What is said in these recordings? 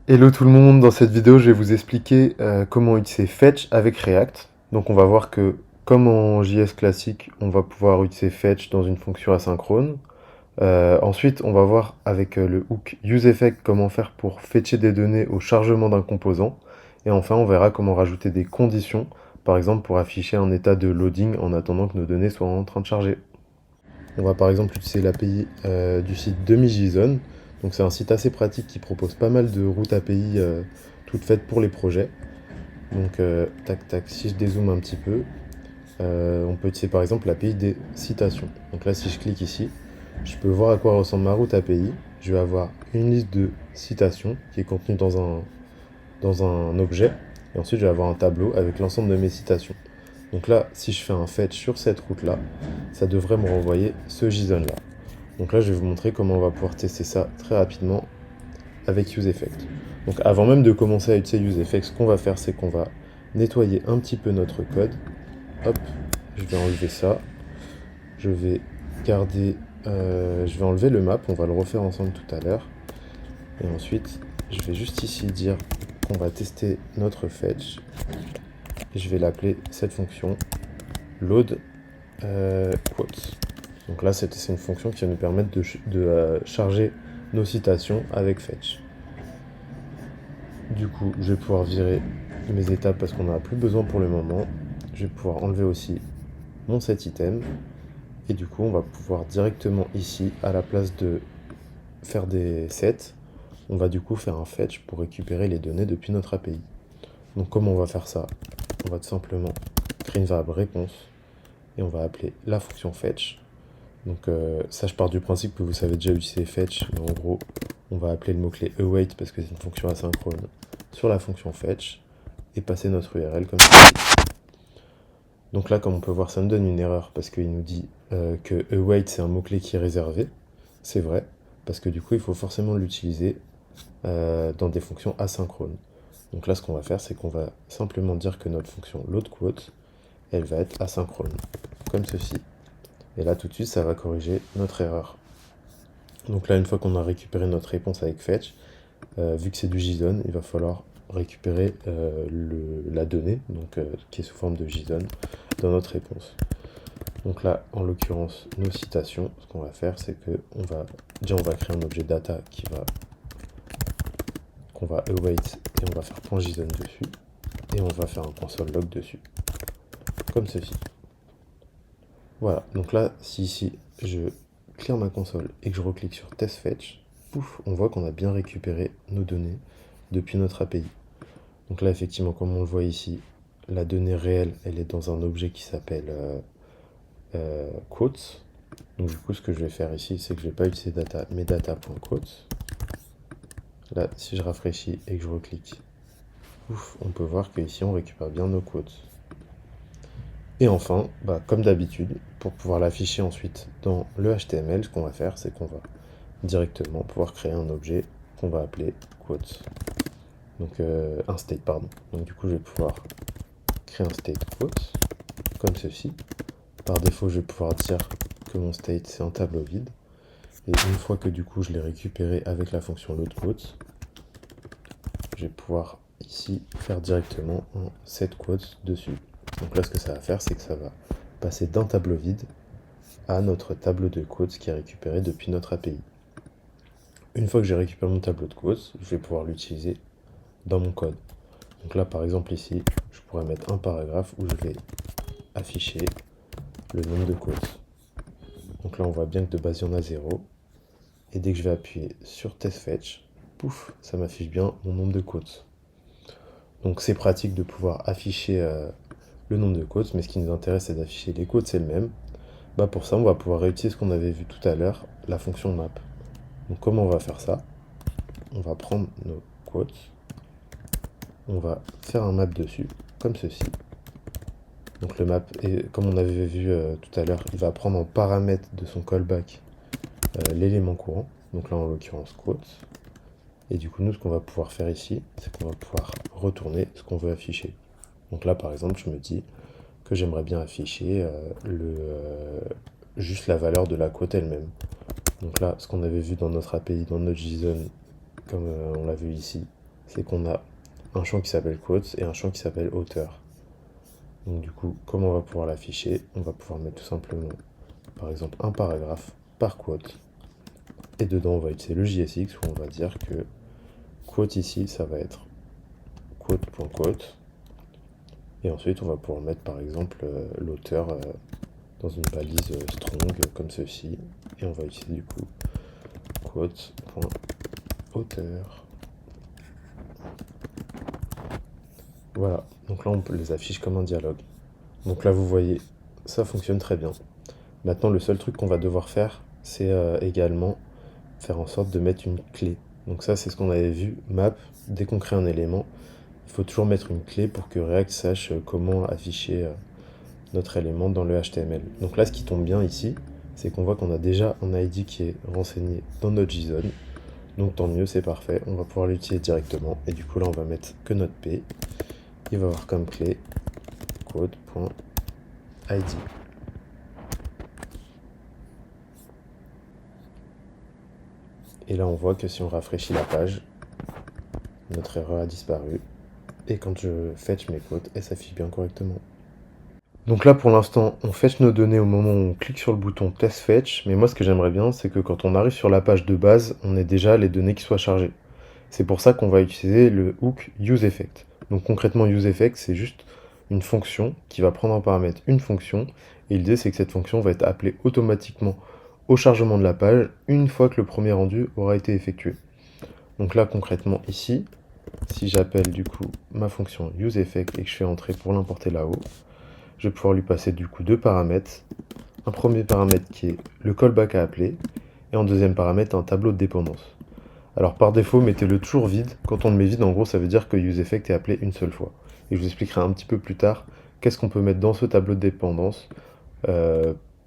Hello tout le monde, dans cette vidéo je vais vous expliquer comment utiliser Fetch avec React. Donc on va voir que comme en JS classique, on va pouvoir utiliser Fetch dans une fonction asynchrone. Ensuite on va voir avec le hook useEffect comment faire pour fetcher des données au chargement d'un composant. Et enfin on verra comment rajouter des conditions, par exemple pour afficher un état de loading en attendant que nos données soient en train de charger. On va par exemple utiliser l'API du site DemiJSON. Donc c'est un site assez pratique qui propose pas mal de routes API toutes faites pour les projets. Donc tac tac, si je dézoome un petit peu, on peut utiliser par exemple l'API des citations. Donc là si je clique ici, je peux voir à quoi ressemble ma route API. Je vais avoir une liste de citations qui est contenue dans un objet. Et ensuite je vais avoir un tableau avec l'ensemble de mes citations. Donc là, si je fais un fetch sur cette route-là, ça devrait me renvoyer ce JSON-là. Donc là, je vais vous montrer comment on va pouvoir tester ça très rapidement avec useEffect. Donc avant même de commencer à utiliser useEffect, ce qu'on va faire, c'est qu'on va nettoyer un petit peu notre code. Hop, je vais enlever ça. Je vais garder, je vais enlever le map, on va le refaire ensemble tout à l'heure. Et ensuite, je vais juste ici dire qu'on va tester notre fetch. Et je vais l'appeler cette fonction load quotes. Donc là, c'est une fonction qui va nous permettre de charger nos citations avec fetch. Du coup, je vais pouvoir virer mes étapes parce qu'on n'en a plus besoin pour le moment. Je vais pouvoir enlever aussi mon set item. Et du coup, on va pouvoir directement ici, à la place de faire des sets, on va du coup faire un fetch pour récupérer les données depuis notre API. Donc comment on va faire ça? On va tout simplement créer une variable réponse et on va appeler la fonction fetch. Donc ça, je pars du principe que vous savez déjà utiliser fetch, mais en gros, on va appeler le mot-clé await parce que c'est une fonction asynchrone sur la fonction fetch et passer notre URL comme ça. Donc là, comme on peut voir, ça me donne une erreur parce qu'il nous dit que await c'est un mot-clé qui est réservé. C'est vrai, parce que du coup, il faut forcément l'utiliser dans des fonctions asynchrones. Donc là, ce qu'on va faire, c'est qu'on va simplement dire que notre fonction loadQuote, elle va être asynchrone, comme ceci. Et là, tout de suite, ça va corriger notre erreur. Donc là, une fois qu'on a récupéré notre réponse avec fetch, vu que c'est du JSON, il va falloir récupérer la donnée, donc, qui est sous forme de JSON, dans notre réponse. Donc là, en l'occurrence, nos citations, ce qu'on va faire, c'est que on va créer un objet data qu'on va await et on va faire .json dessus, et on va faire un console log dessus, comme ceci. Voilà, donc là, si ici, je clear ma console et que je reclique sur test fetch, pouf, on voit qu'on a bien récupéré nos données depuis notre API. Donc là, effectivement, comme on le voit ici, la donnée réelle, elle est dans un objet qui s'appelle quotes. Donc du coup, ce que je vais faire ici, c'est que je ne vais pas utiliser mes data.quotes. Là, si je rafraîchis et que je reclique, ouf, on peut voir qu'ici, on récupère bien nos quotes. Et enfin, comme d'habitude, pour pouvoir l'afficher ensuite dans le HTML, ce qu'on va faire, c'est qu'on va directement pouvoir créer un objet qu'on va appeler quotes. Donc un state, pardon. Donc du coup, je vais pouvoir créer un state quotes, comme ceci. Par défaut, je vais pouvoir dire que mon state, c'est un tableau vide. Et une fois que du coup, je l'ai récupéré avec la fonction loadQuotes, je vais pouvoir ici faire directement un setQuotes dessus. Donc là, ce que ça va faire, c'est que ça va passer d'un tableau vide à notre tableau de quotes qui est récupéré depuis notre API. Une fois que j'ai récupéré mon tableau de quotes, je vais pouvoir l'utiliser dans mon code. Donc là, par exemple, ici, je pourrais mettre un paragraphe où je vais afficher le nombre de quotes. Donc là, on voit bien que de base, il y en a 0. Et dès que je vais appuyer sur test fetch, pouf, ça m'affiche bien mon nombre de quotes. Donc c'est pratique de pouvoir afficher le nombre de quotes, mais ce qui nous intéresse, c'est d'afficher les quotes, c'est le même. Pour ça, on va pouvoir réutiliser ce qu'on avait vu tout à l'heure, la fonction map. Donc comment on va faire ça? On va prendre nos quotes, on va faire un map dessus, comme ceci. Donc le map, comme on avait vu tout à l'heure, il va prendre en paramètre de son callback l'élément courant, donc là en l'occurrence quotes. Et du coup, nous, ce qu'on va pouvoir faire ici, c'est qu'on va pouvoir retourner ce qu'on veut afficher. Donc là, par exemple, je me dis que j'aimerais bien afficher juste la valeur de la quote elle-même. Donc là, ce qu'on avait vu dans notre API, dans notre JSON, comme on l'a vu ici, c'est qu'on a un champ qui s'appelle quotes et un champ qui s'appelle auteur. Donc du coup, comment on va pouvoir l'afficher? On va pouvoir mettre tout simplement, par exemple, un paragraphe par quote. Et dedans, on va utiliser le JSX où on va dire que quote ici, ça va être quote.quote. Et ensuite, on va pouvoir mettre par exemple l'auteur dans une balise strong comme ceci. Et on va utiliser du coup quote.auteur. Voilà, donc là on les affiche comme un dialogue. Donc là vous voyez, ça fonctionne très bien. Maintenant le seul truc qu'on va devoir faire, c'est également faire en sorte de mettre une clé. Donc ça c'est ce qu'on avait vu, map, dès qu'on crée un élément, il faut toujours mettre une clé pour que React sache comment afficher notre élément dans le HTML. Donc là ce qui tombe bien ici, c'est qu'on voit qu'on a déjà un ID qui est renseigné dans notre JSON. Donc tant mieux, c'est parfait, on va pouvoir l'utiliser directement. Et du coup là on va mettre que notre P. Il va avoir comme clé code.id. Et là on voit que si on rafraîchit la page, notre erreur a disparu. Et quand je fetch mes quotes, elles s'affichent bien correctement. Donc là pour l'instant, on fetch nos données au moment où on clique sur le bouton test fetch. Mais moi ce que j'aimerais bien, c'est que quand on arrive sur la page de base, on ait déjà les données qui soient chargées. C'est pour ça qu'on va utiliser le hook useEffect. Donc concrètement, useEffect, c'est juste une fonction qui va prendre en paramètre une fonction. Et l'idée, c'est que cette fonction va être appelée automatiquement au chargement de la page une fois que le premier rendu aura été effectué. Donc là, concrètement, ici, si j'appelle du coup ma fonction useEffect et que je fais entrer pour l'importer là-haut, je vais pouvoir lui passer du coup deux paramètres. Un premier paramètre qui est le callback à appeler et en deuxième paramètre un tableau de dépendance. Alors par défaut, mettez-le toujours vide. Quand on le met vide, en gros, ça veut dire que useEffect est appelé une seule fois. Et je vous expliquerai un petit peu plus tard qu'est-ce qu'on peut mettre dans ce tableau de dépendance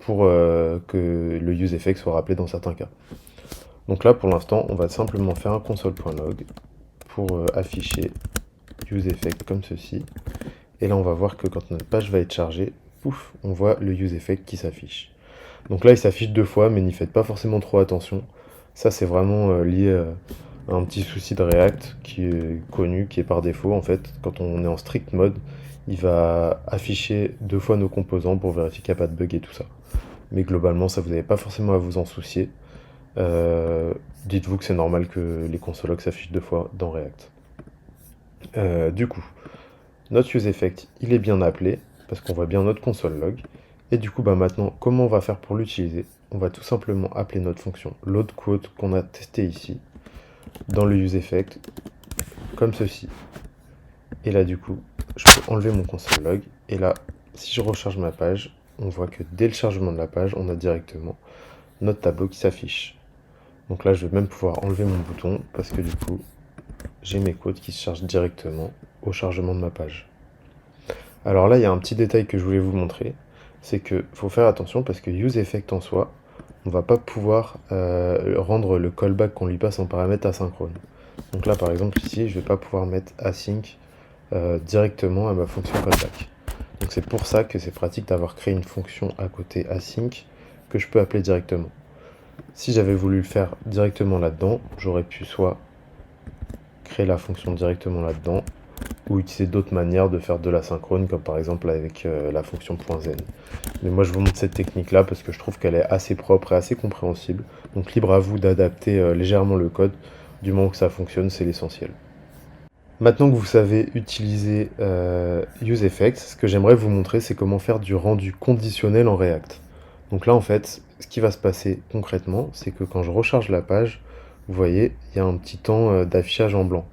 pour que le useEffect soit rappelé dans certains cas. Donc là, pour l'instant, on va simplement faire un console.log pour afficher useEffect comme ceci. Et là, on va voir que quand notre page va être chargée, pouf, on voit le useEffect qui s'affiche. Donc là, il s'affiche deux fois, mais n'y faites pas forcément trop attention. Ça, c'est vraiment lié à un petit souci de React qui est connu, qui est par défaut. En fait, quand on est en strict mode, il va afficher deux fois nos composants pour vérifier qu'il n'y a pas de bug et tout ça. Mais globalement, ça, vous n'avez pas forcément à vous en soucier. Dites-vous que c'est normal que les console.log s'affichent deux fois dans React. Du coup, notre useEffect, il est bien appelé, parce qu'on voit bien notre console.log. Et du coup, bah maintenant, comment on va faire pour l'utiliser? On va tout simplement appeler notre fonction loadQuote qu'on a testé ici, dans le useEffect, comme ceci. Et là, du coup, je peux enlever mon console.log. Et là, si je recharge ma page, on voit que dès le chargement de la page, on a directement notre tableau qui s'affiche. Donc là, je vais même pouvoir enlever mon bouton, parce que du coup, j'ai mes quotes qui se chargent directement au chargement de ma page. Alors là, il y a un petit détail que je voulais vous montrer, c'est qu'il faut faire attention parce que useEffect en soi, on va pas pouvoir rendre le callback qu'on lui passe en paramètre asynchrone. Donc là, par exemple, ici, je vais pas pouvoir mettre async directement à ma fonction callback. Donc c'est pour ça que c'est pratique d'avoir créé une fonction à côté async que je peux appeler directement. Si j'avais voulu le faire directement là-dedans, j'aurais pu soit créer la fonction directement là-dedans, ou utiliser d'autres manières de faire de l'asynchrone, comme par exemple avec la fonction .zen. Mais moi je vous montre cette technique là parce que je trouve qu'elle est assez propre et assez compréhensible. Donc libre à vous d'adapter légèrement le code, du moment que ça fonctionne, c'est l'essentiel. Maintenant que vous savez utiliser useEffect, ce que j'aimerais vous montrer, c'est comment faire du rendu conditionnel en React. Donc là en fait, ce qui va se passer concrètement, c'est que quand je recharge la page, vous voyez, il y a un petit temps d'affichage en blanc.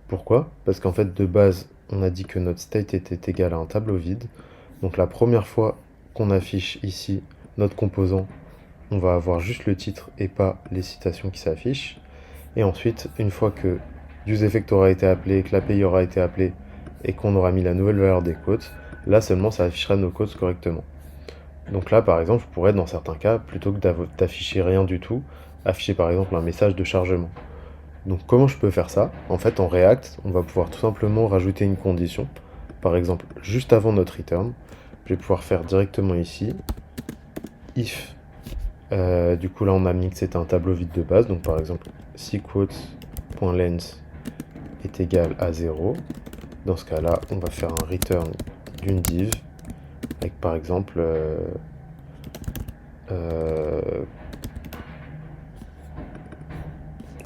Pourquoi? Parce qu'en fait, de base, on a dit que notre state était égal à un tableau vide. Donc la première fois qu'on affiche ici notre composant, on va avoir juste le titre et pas les citations qui s'affichent. Et ensuite, une fois que useEffect aura été appelé, que l'API aura été appelé et qu'on aura mis la nouvelle valeur des quotes, là seulement ça affichera nos quotes correctement. Donc là, par exemple, je pourrais, dans certains cas, plutôt que d'afficher rien du tout, afficher par exemple un message de chargement. Donc comment je peux faire ça? En fait, en React, on va pouvoir tout simplement rajouter une condition. Par exemple, juste avant notre return, je vais pouvoir faire directement ici, if, du coup là on a mis que c'était un tableau vide de base, donc par exemple, si quotes.length est égal à 0, dans ce cas-là, on va faire un return d'une div avec par exemple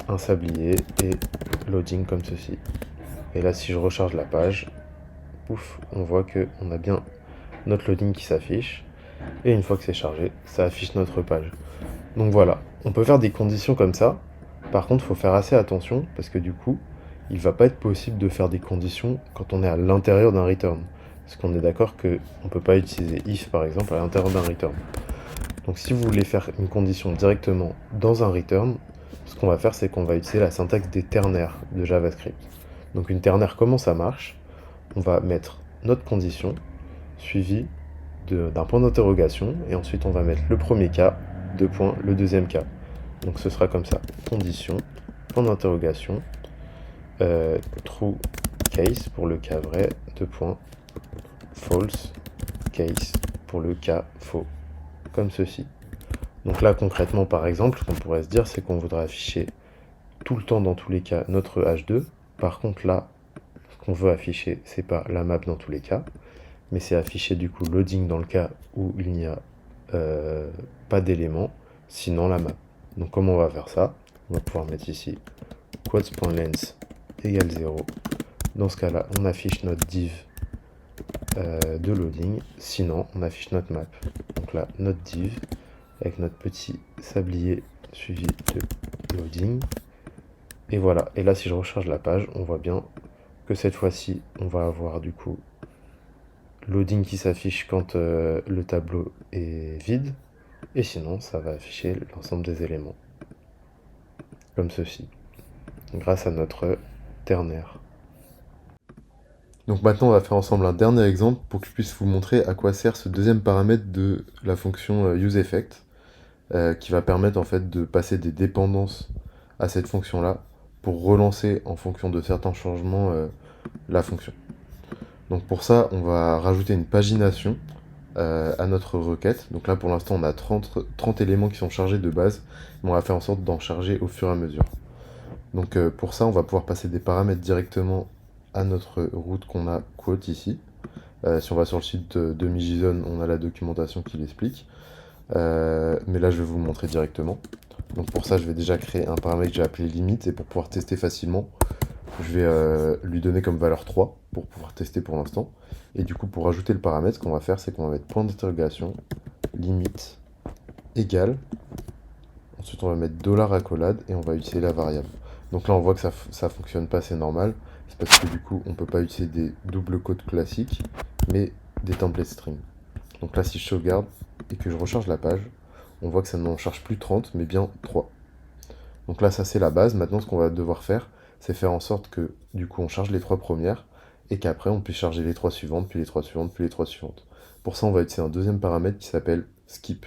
un sablier et loading comme ceci. Et là, si je recharge la page, pouf, on voit qu'on a bien notre loading qui s'affiche. Et une fois que c'est chargé, ça affiche notre page. Donc voilà, on peut faire des conditions comme ça. Par contre, il faut faire assez attention parce que du coup, il va pas être possible de faire des conditions quand on est à l'intérieur d'un return. Parce qu'on est d'accord qu'on ne peut pas utiliser if par exemple à l'intérieur d'un return. Donc si vous voulez faire une condition directement dans un return, ce qu'on va faire, c'est qu'on va utiliser la syntaxe des ternaires de JavaScript. Donc une ternaire, comment ça marche? On va mettre notre condition suivie d'un point d'interrogation et ensuite on va mettre le premier cas, deux points, le deuxième cas. Donc ce sera comme ça, condition, point d'interrogation, true case pour le cas vrai, deux points, false case pour le cas faux, comme ceci. Donc là concrètement par exemple, ce qu'on pourrait se dire c'est qu'on voudrait afficher tout le temps dans tous les cas notre H2. Par contre là, ce qu'on veut afficher, c'est pas la map dans tous les cas, mais c'est afficher du coup loading dans le cas où il n'y a pas d'éléments, sinon la map. Donc comment on va faire ça? On va pouvoir mettre ici quotes.length égale 0. Dans ce cas-là, on affiche notre div de loading, sinon on affiche notre map. Donc là, notre div avec notre petit sablier suivi de loading. Et voilà, et là si je recharge la page, on voit bien que cette fois-ci, on va avoir du coup loading qui s'affiche quand le tableau est vide, et sinon ça va afficher l'ensemble des éléments, comme ceci, grâce à notre ternaire. Donc maintenant on va faire ensemble un dernier exemple pour que je puisse vous montrer à quoi sert ce deuxième paramètre de la fonction useEffect, qui va permettre en fait de passer des dépendances à cette fonction-là pour relancer en fonction de certains changements la fonction. Donc pour ça, on va rajouter une pagination à notre requête. Donc là pour l'instant on a 30 éléments qui sont chargés de base, mais on va faire en sorte d'en charger au fur et à mesure. Donc pour ça on va pouvoir passer des paramètres directement à notre route qu'on a quote ici. Si on va sur le site de Migizone, on a la documentation qui l'explique. Mais là je vais vous le montrer directement. Donc pour ça je vais déjà créer un paramètre que j'ai appelé limite, et pour pouvoir tester facilement, je vais lui donner comme valeur 3 pour pouvoir tester pour l'instant. Et du coup pour ajouter le paramètre, ce qu'on va faire c'est qu'on va mettre point d'interrogation, limite, égale. Ensuite on va mettre $accolade et on va utiliser la variable. Donc là on voit que ça fonctionne pas, c'est normal. C'est parce que du coup on peut pas utiliser des doubles quotes classiques, mais des templates string. Donc là si je sauvegarde et que je recharge la page, on voit que ça n'en charge plus 30 mais bien 3. Donc là ça c'est la base. Maintenant ce qu'on va devoir faire, c'est faire en sorte que du coup on charge les 3 premières et qu'après on puisse charger les 3 suivantes, puis les 3 suivantes, puis les 3 suivantes. Pour ça on va utiliser un deuxième paramètre qui s'appelle skip.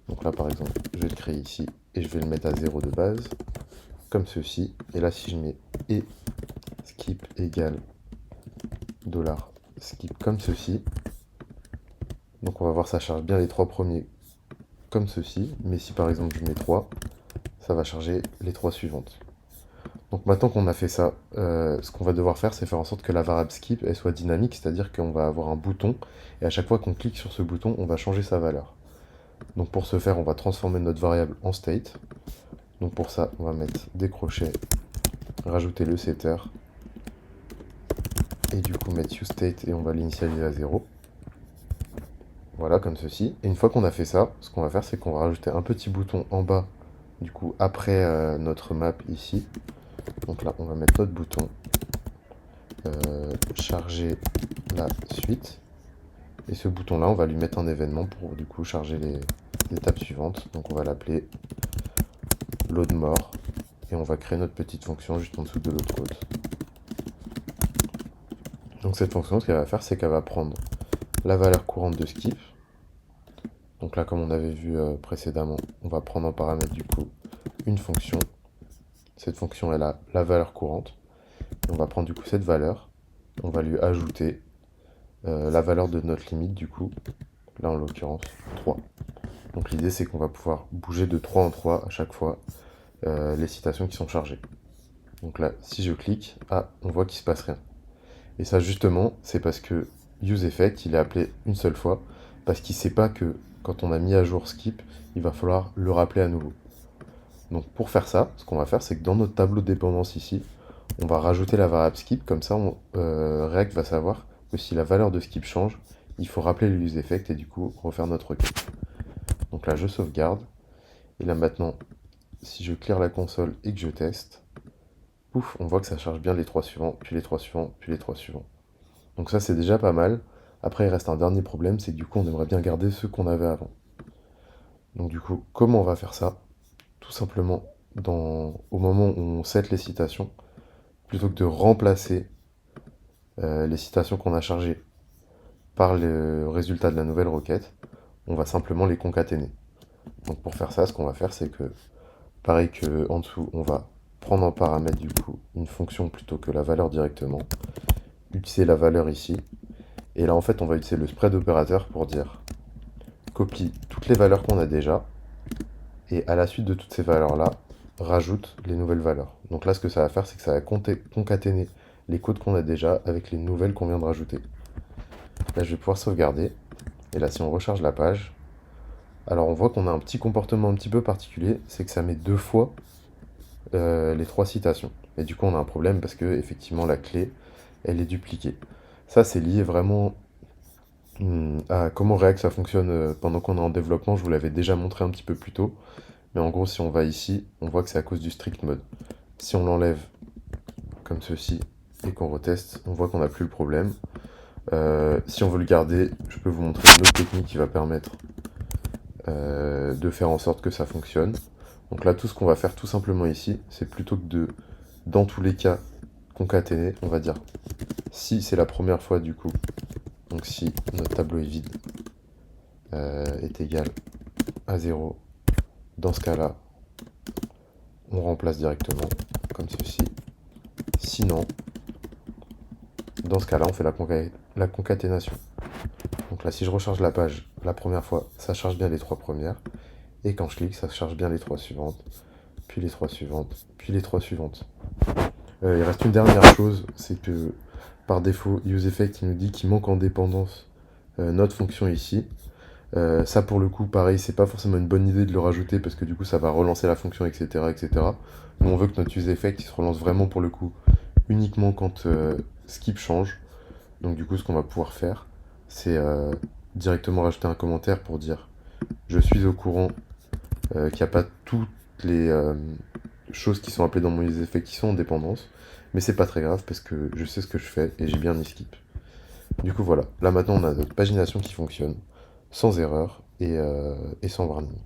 Donc là par exemple je vais le créer ici et je vais le mettre à 0 de base, comme ceci. Et là si je mets et skip égale $skip comme ceci, donc on va voir ça charge bien les 3 premiers comme ceci, mais si par exemple je mets 3, ça va charger les 3 suivantes. Donc maintenant qu'on a fait ça, ce qu'on va devoir faire, c'est faire en sorte que la variable skip elle soit dynamique, c'est-à-dire qu'on va avoir un bouton, et à chaque fois qu'on clique sur ce bouton, on va changer sa valeur. Donc pour ce faire, on va transformer notre variable en state. Donc pour ça, on va mettre des crochets, rajouter le setter, et du coup mettre useState et on va l'initialiser à 0. Voilà, comme ceci. Et une fois qu'on a fait ça, ce qu'on va faire, c'est qu'on va rajouter un petit bouton en bas, du coup après notre map ici. Donc là, on va mettre notre bouton, charger la suite. Et ce bouton-là, on va lui mettre un événement pour du coup charger les étapes suivantes. Donc on va l'appeler loadMore. Et on va créer notre petite fonction juste en dessous de l'autre code. Donc cette fonction, ce qu'elle va faire, c'est qu'elle va prendre la valeur courante de skip. Donc là, comme on avait vu précédemment, on va prendre en paramètre du coup une fonction. Cette fonction, elle a la valeur courante. Et on va prendre du coup cette valeur. On va lui ajouter la valeur de notre limite du coup. Là en l'occurrence 3. Donc l'idée c'est qu'on va pouvoir bouger de 3 en 3 à chaque fois les citations qui sont chargées. Donc là, si je clique, ah, on voit qu'il se passe rien. Et ça, justement, c'est parce que useEffect, il est appelé une seule fois, parce qu'il ne sait pas que quand on a mis à jour skip, il va falloir le rappeler à nouveau. Donc pour faire ça, ce qu'on va faire, c'est que dans notre tableau de dépendance ici, on va rajouter la variable skip, comme ça React va savoir que si la valeur de skip change, il faut rappeler le useEffect et du coup refaire notre requête. Donc là je sauvegarde, et là maintenant, si je clear la console et que je teste, pouf, on voit que ça charge bien les trois suivants, puis les trois suivants, puis les trois suivants. Donc ça c'est déjà pas mal. Après il reste un dernier problème, c'est que du coup on aimerait bien garder ceux qu'on avait avant. Donc du coup, comment on va faire ça? Tout simplement, au moment où on set les citations, plutôt que de remplacer les citations qu'on a chargées par le résultat de la nouvelle requête, on va simplement les concaténer. Donc pour faire ça, ce qu'on va faire, c'est que, pareil que en dessous, on va prendre en paramètre du coup une fonction plutôt que la valeur directement, utiliser la valeur ici, et là en fait on va utiliser le spread opérateur pour dire copie toutes les valeurs qu'on a déjà, et à la suite de toutes ces valeurs-là, rajoute les nouvelles valeurs. Donc là ce que ça va faire, c'est que ça va concaténer les codes qu'on a déjà avec les nouvelles qu'on vient de rajouter. Là je vais pouvoir sauvegarder, et là si on recharge la page, alors on voit qu'on a un petit comportement un petit peu particulier, c'est que ça met deux fois les trois citations. Et du coup on a un problème parce que effectivement la clé, elle est dupliquée. Ça c'est lié vraiment à comment React ça fonctionne pendant qu'on est en développement, je vous l'avais déjà montré un petit peu plus tôt. Mais en gros si on va ici, on voit que c'est à cause du strict mode. Si on l'enlève comme ceci et qu'on reteste, on voit qu'on n'a plus le problème. Si on veut le garder, je peux vous montrer une autre technique qui va permettre de faire en sorte que ça fonctionne. Donc là, tout ce qu'on va faire tout simplement ici, c'est plutôt que de, dans tous les cas, concaténer, on va dire si c'est la première fois du coup, donc si notre tableau est vide, est égal à 0, dans ce cas-là, on remplace directement, comme ceci. Sinon, dans ce cas-là, on fait la concaténation. Donc là, si je recharge la page la première fois, ça charge bien les trois premières. Et quand je clique, ça charge bien les trois suivantes, puis les trois suivantes, puis les trois suivantes. Il reste une dernière chose, c'est que par défaut, useEffect nous dit qu'il manque en dépendance notre fonction ici. Ça pour le coup, pareil, c'est pas forcément une bonne idée de le rajouter parce que du coup ça va relancer la fonction, etc. etc. Nous on veut que notre useEffect il se relance vraiment pour le coup uniquement quand skip change. Donc du coup ce qu'on va pouvoir faire, c'est directement rajouter un commentaire pour dire je suis au courant qu'il n'y a pas toutes les choses qui sont appelées dans mon useEffect qui sont en dépendance, mais c'est pas très grave parce que je sais ce que je fais et j'ai bien mis skip. Du coup voilà, là maintenant on a notre pagination qui fonctionne sans erreur et sans warning.